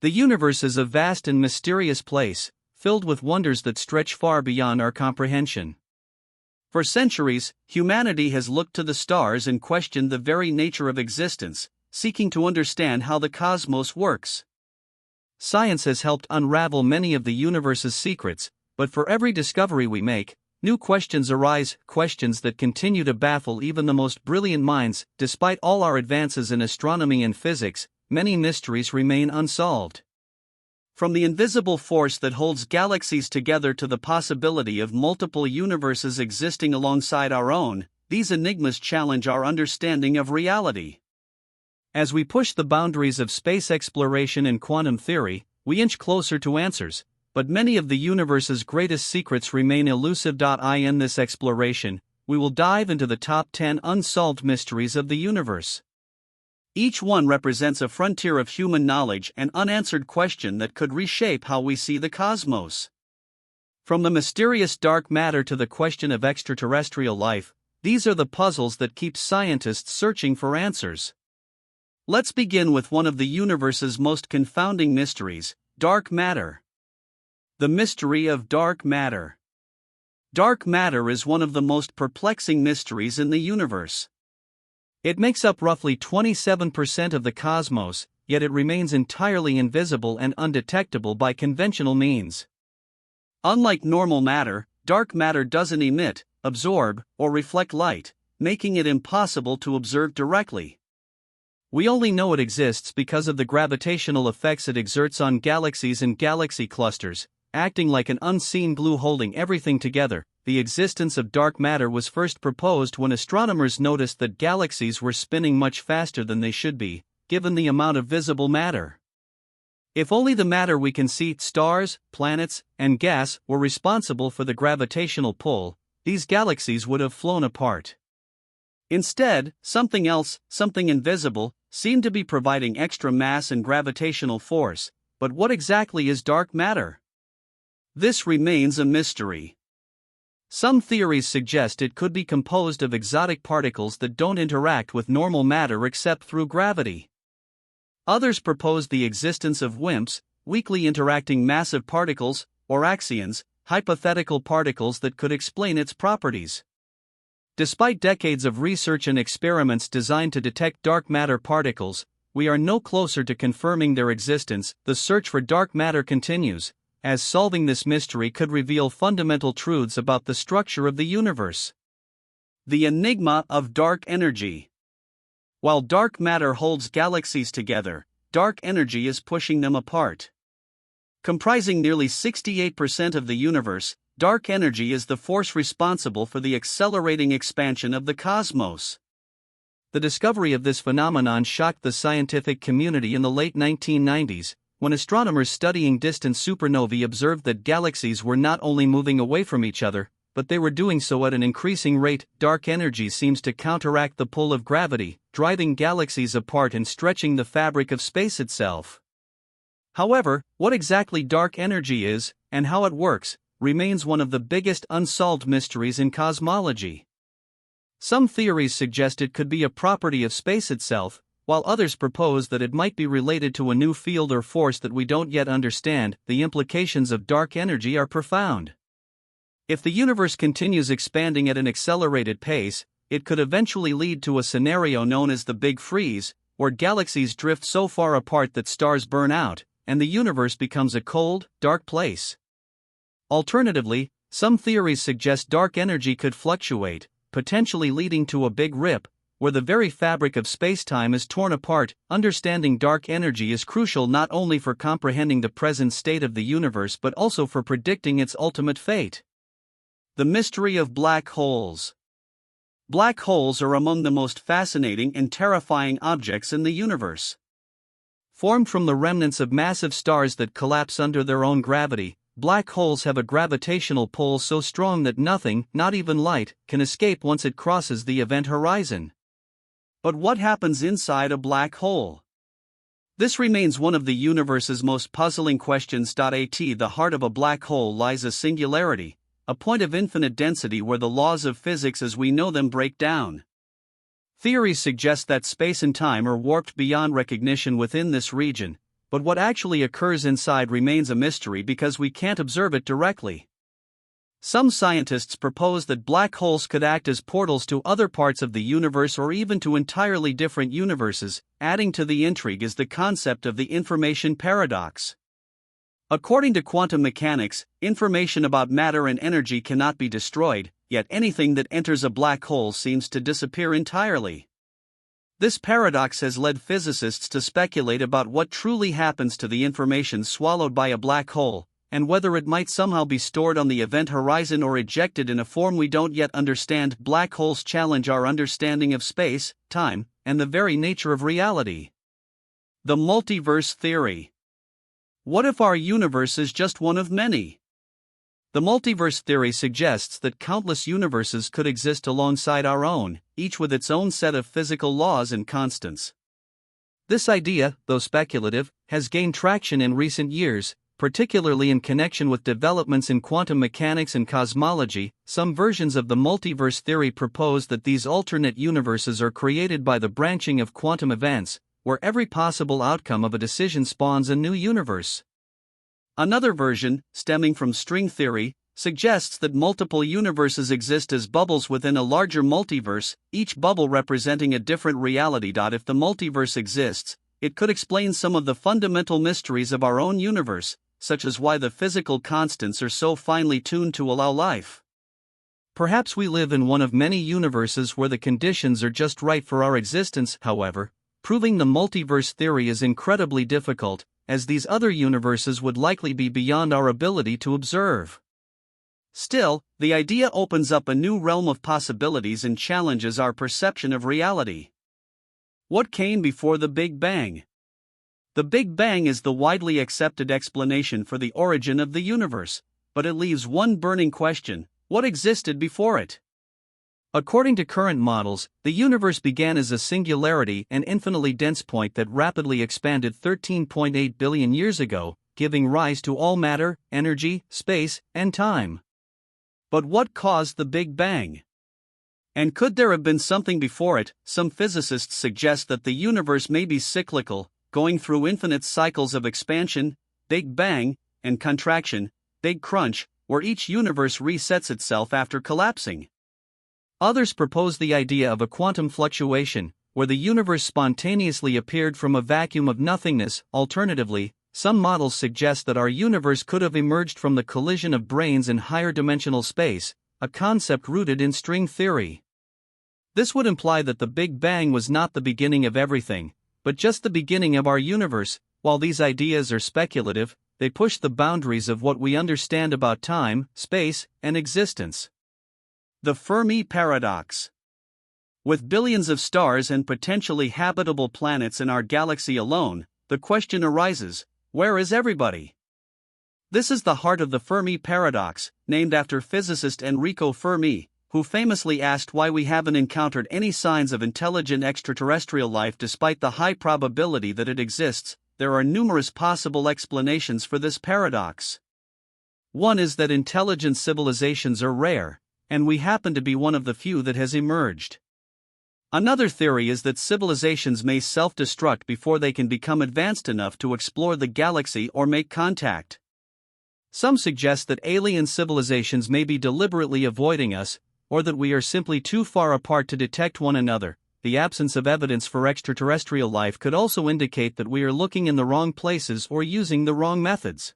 The universe is a vast and mysterious place, filled with wonders that stretch far beyond our comprehension. For centuries, humanity has looked to the stars and questioned the very nature of existence, seeking to understand how the cosmos works. Science has helped unravel many of the universe's secrets, but for every discovery we make, new questions arise, questions that continue to baffle even the most brilliant minds. Despite all our advances in astronomy and physics, many mysteries remain unsolved. From the invisible force that holds galaxies together to the possibility of multiple universes existing alongside our own, these enigmas challenge our understanding of reality. As we push the boundaries of space exploration and quantum theory, we inch closer to answers, but many of the universe's greatest secrets remain elusive. In this exploration, we will dive into the top 10 unsolved mysteries of the universe. Each one represents a frontier of human knowledge and unanswered question that could reshape how we see the cosmos. From the mysterious dark matter to the question of extraterrestrial life, these are the puzzles that keep scientists searching for answers. Let's begin with one of the universe's most confounding mysteries: dark matter. The mystery of dark matter. Dark matter is one of the most perplexing mysteries in the universe. It makes up roughly 27% of the cosmos, yet it remains entirely invisible and undetectable by conventional means. Unlike normal matter, dark matter doesn't emit, absorb, or reflect light, making it impossible to observe directly. We only know it exists because of the gravitational effects it exerts on galaxies and galaxy clusters, acting like an unseen glue holding everything together. The existence of dark matter was first proposed when astronomers noticed that galaxies were spinning much faster than they should be, given the amount of visible matter. If only the matter we can see, stars, planets, and gas, were responsible for the gravitational pull, these galaxies would have flown apart. Instead, something else, something invisible, seemed to be providing extra mass and gravitational force. But what exactly is dark matter? This remains a mystery. Some theories suggest it could be composed of exotic particles that don't interact with normal matter except through gravity. Others propose the existence of WIMPs, weakly interacting massive particles, or axions, hypothetical particles that could explain its properties. Despite decades of research and experiments designed to detect dark matter particles, we are no closer to confirming their existence. The search for dark matter continues, as solving this mystery could reveal fundamental truths about the structure of the universe. The enigma of dark energy. While dark matter holds galaxies together, dark energy is pushing them apart. Comprising nearly 68% of the universe, dark energy is the force responsible for the accelerating expansion of the cosmos. The discovery of this phenomenon shocked the scientific community in the late 1990s, when astronomers studying distant supernovae observed that galaxies were not only moving away from each other, but they were doing so at an increasing rate. Dark energy seems to counteract the pull of gravity, driving galaxies apart and stretching the fabric of space itself. However, what exactly dark energy is, and how it works, remains one of the biggest unsolved mysteries in cosmology. Some theories suggest it could be a property of space itself, while others propose that it might be related to a new field or force that we don't yet understand. The implications of dark energy are profound. If the universe continues expanding at an accelerated pace, it could eventually lead to a scenario known as the Big Freeze, where galaxies drift so far apart that stars burn out, and the universe becomes a cold, dark place. Alternatively, some theories suggest dark energy could fluctuate, potentially leading to a Big Rip, where the very fabric of space-time is torn apart. Understanding dark energy is crucial not only for comprehending the present state of the universe but also for predicting its ultimate fate. The mystery of black holes. Black holes are among the most fascinating and terrifying objects in the universe. Formed from the remnants of massive stars that collapse under their own gravity, black holes have a gravitational pull so strong that nothing, not even light, can escape once it crosses the event horizon. But what happens inside a black hole? This remains one of the universe's most puzzling questions. At the heart of a black hole lies a singularity, a point of infinite density where the laws of physics as we know them break down. Theories suggest that space and time are warped beyond recognition within this region, but what actually occurs inside remains a mystery because we can't observe it directly. Some scientists propose that black holes could act as portals to other parts of the universe or even to entirely different universes. Adding to the intrigue is the concept of the information paradox. According to quantum mechanics, information about matter and energy cannot be destroyed, yet anything that enters a black hole seems to disappear entirely. This paradox has led physicists to speculate about what truly happens to the information swallowed by a black hole, and whether it might somehow be stored on the event horizon or ejected in a form we don't yet understand. Black holes challenge our understanding of space, time, and the very nature of reality. The multiverse theory. What if our universe is just one of many? The multiverse theory suggests that countless universes could exist alongside our own, each with its own set of physical laws and constants. This idea, though speculative, has gained traction in recent years, particularly in connection with developments in quantum mechanics and cosmology. Some versions of the multiverse theory propose that these alternate universes are created by the branching of quantum events, where every possible outcome of a decision spawns a new universe. Another version, stemming from string theory, suggests that multiple universes exist as bubbles within a larger multiverse, each bubble representing a different reality. If the multiverse exists, it could explain some of the fundamental mysteries of our own universe, such as why the physical constants are so finely tuned to allow life. Perhaps we live in one of many universes where the conditions are just right for our existence. However, proving the multiverse theory is incredibly difficult, as these other universes would likely be beyond our ability to observe. Still, the idea opens up a new realm of possibilities and challenges our perception of reality. What came before the Big Bang? The Big Bang is the widely accepted explanation for the origin of the universe, but it leaves one burning question: what existed before it? According to current models, the universe began as a singularity, an infinitely dense point that rapidly expanded 13.8 billion years ago, giving rise to all matter, energy, space, and time. But what caused the Big Bang? And could there have been something before it? Some physicists suggest that the universe may be cyclical, going through infinite cycles of expansion, Big Bang, and contraction, Big Crunch, where each universe resets itself after collapsing. Others propose the idea of a quantum fluctuation, where the universe spontaneously appeared from a vacuum of nothingness. Alternatively, some models suggest that our universe could have emerged from the collision of branes in higher dimensional space, a concept rooted in string theory. This would imply that the Big Bang was not the beginning of everything, but just the beginning of our universe. While these ideas are speculative, they push the boundaries of what we understand about time, space, and existence. The Fermi Paradox. With billions of stars and potentially habitable planets in our galaxy alone, the question arises: where is everybody? This is the heart of the Fermi Paradox, named after physicist Enrico Fermi, who famously asked why we haven't encountered any signs of intelligent extraterrestrial life despite the high probability that it exists. There are numerous possible explanations for this paradox. One is that intelligent civilizations are rare, and we happen to be one of the few that has emerged. Another theory is that civilizations may self-destruct before they can become advanced enough to explore the galaxy or make contact. Some suggest that alien civilizations may be deliberately avoiding us, or that we are simply too far apart to detect one another. The absence of evidence for extraterrestrial life could also indicate that we are looking in the wrong places or using the wrong methods.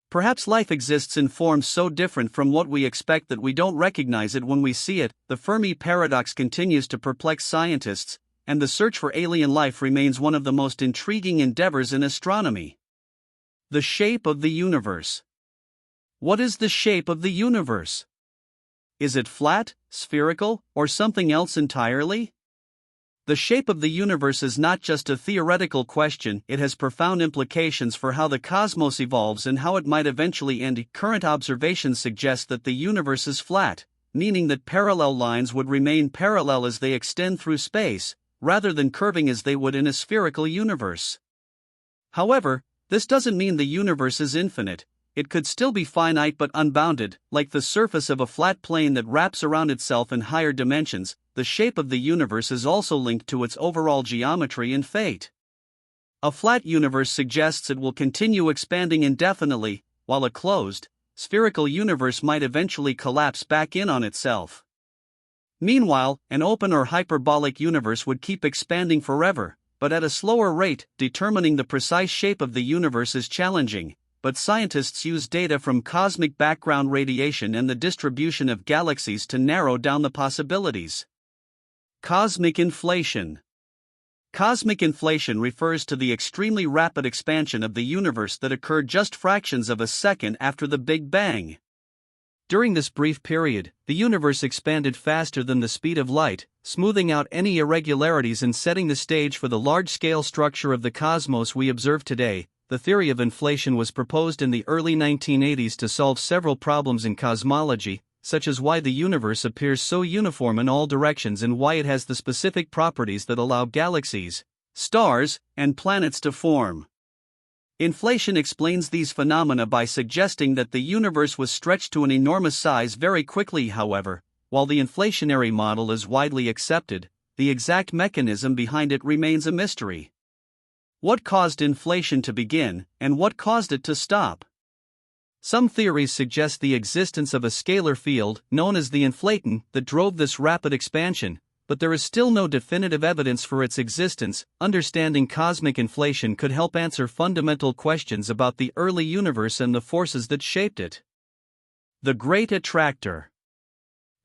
Perhaps life exists in forms so different from what we expect that we don't recognize it when we see it. The Fermi Paradox continues to perplex scientists, and the search for alien life remains one of the most intriguing endeavors in astronomy. The shape of the universe. What is the shape of the universe? Is it flat, spherical, or something else entirely? The shape of the universe is not just a theoretical question, it has profound implications for how the cosmos evolves and how it might eventually end. Current observations suggest that the universe is flat, meaning that parallel lines would remain parallel as they extend through space, rather than curving as they would in a spherical universe. However, this doesn't mean the universe is infinite. It could still be finite but unbounded, like the surface of a flat plane that wraps around itself in higher dimensions. The shape of the universe is also linked to its overall geometry and fate. A flat universe suggests it will continue expanding indefinitely, while a closed, spherical universe might eventually collapse back in on itself. Meanwhile, an open or hyperbolic universe would keep expanding forever, but at a slower rate. Determining the precise shape of the universe is challenging, but scientists use data from cosmic background radiation and the distribution of galaxies to narrow down the possibilities. Cosmic inflation. Cosmic inflation refers to the extremely rapid expansion of the universe that occurred just fractions of a second after the Big Bang. During this brief period, the universe expanded faster than the speed of light, smoothing out any irregularities and setting the stage for the large-scale structure of the cosmos we observe today. The theory of inflation was proposed in the early 1980s to solve several problems in cosmology, such as why the universe appears so uniform in all directions and why it has the specific properties that allow galaxies, stars, and planets to form. Inflation explains these phenomena by suggesting that the universe was stretched to an enormous size very quickly. However, while the inflationary model is widely accepted, the exact mechanism behind it remains a mystery. What caused inflation to begin, and what caused it to stop? Some theories suggest the existence of a scalar field, known as the inflaton, that drove this rapid expansion, but there is still no definitive evidence for its existence. Understanding cosmic inflation could help answer fundamental questions about the early universe and the forces that shaped it. The Great Attractor.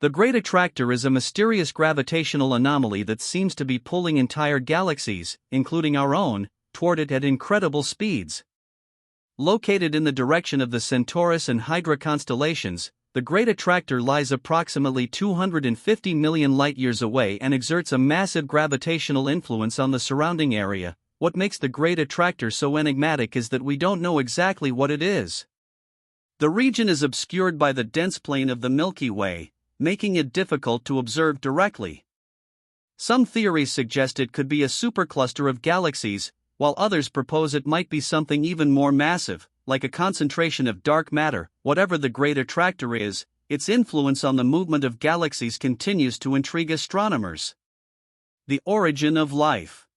The Great Attractor is a mysterious gravitational anomaly that seems to be pulling entire galaxies, including our own, toward it at incredible speeds. Located in the direction of the Centaurus and Hydra constellations, the Great Attractor lies approximately 250 million light-years away and exerts a massive gravitational influence on the surrounding area. What makes the Great Attractor so enigmatic is that we don't know exactly what it is. The region is obscured by the dense plane of the Milky Way, making it difficult to observe directly. Some theories suggest it could be a supercluster of galaxies, while others propose it might be something even more massive, like a concentration of dark matter. Whatever the Great Attractor is, its influence on the movement of galaxies continues to intrigue astronomers. The origin of life.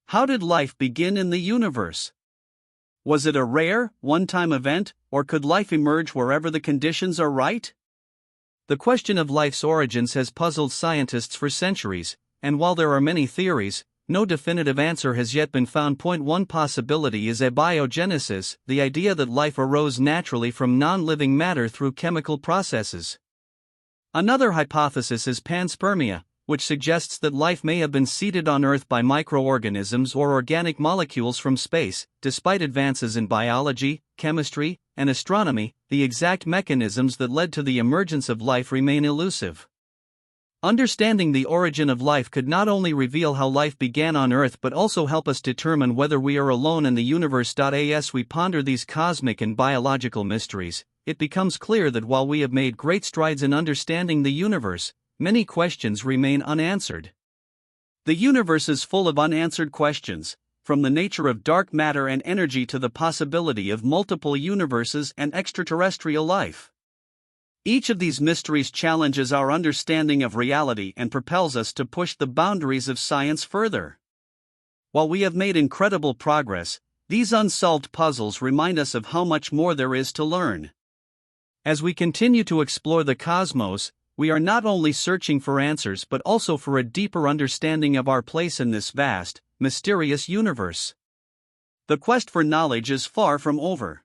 How did life begin in the universe? Was it a rare, one-time event, or could life emerge wherever the conditions are right? The question of life's origins has puzzled scientists for centuries, and while there are many theories, no definitive answer has yet been found. One possibility is abiogenesis, the idea that life arose naturally from non-living matter through chemical processes. Another hypothesis is panspermia, which suggests that life may have been seeded on Earth by microorganisms or organic molecules from space. Despite advances in biology, chemistry, and astronomy, the exact mechanisms that led to the emergence of life remain elusive. Understanding the origin of life could not only reveal how life began on Earth but also help us determine whether we are alone in the universe. As we ponder these cosmic and biological mysteries, it becomes clear that while we have made great strides in understanding the universe, many questions remain unanswered. The universe is full of unanswered questions, from the nature of dark matter and energy to the possibility of multiple universes and extraterrestrial life. Each of these mysteries challenges our understanding of reality and propels us to push the boundaries of science further. While we have made incredible progress, these unsolved puzzles remind us of how much more there is to learn. As we continue to explore the cosmos, we are not only searching for answers but also for a deeper understanding of our place in this vast, mysterious universe. The quest for knowledge is far from over.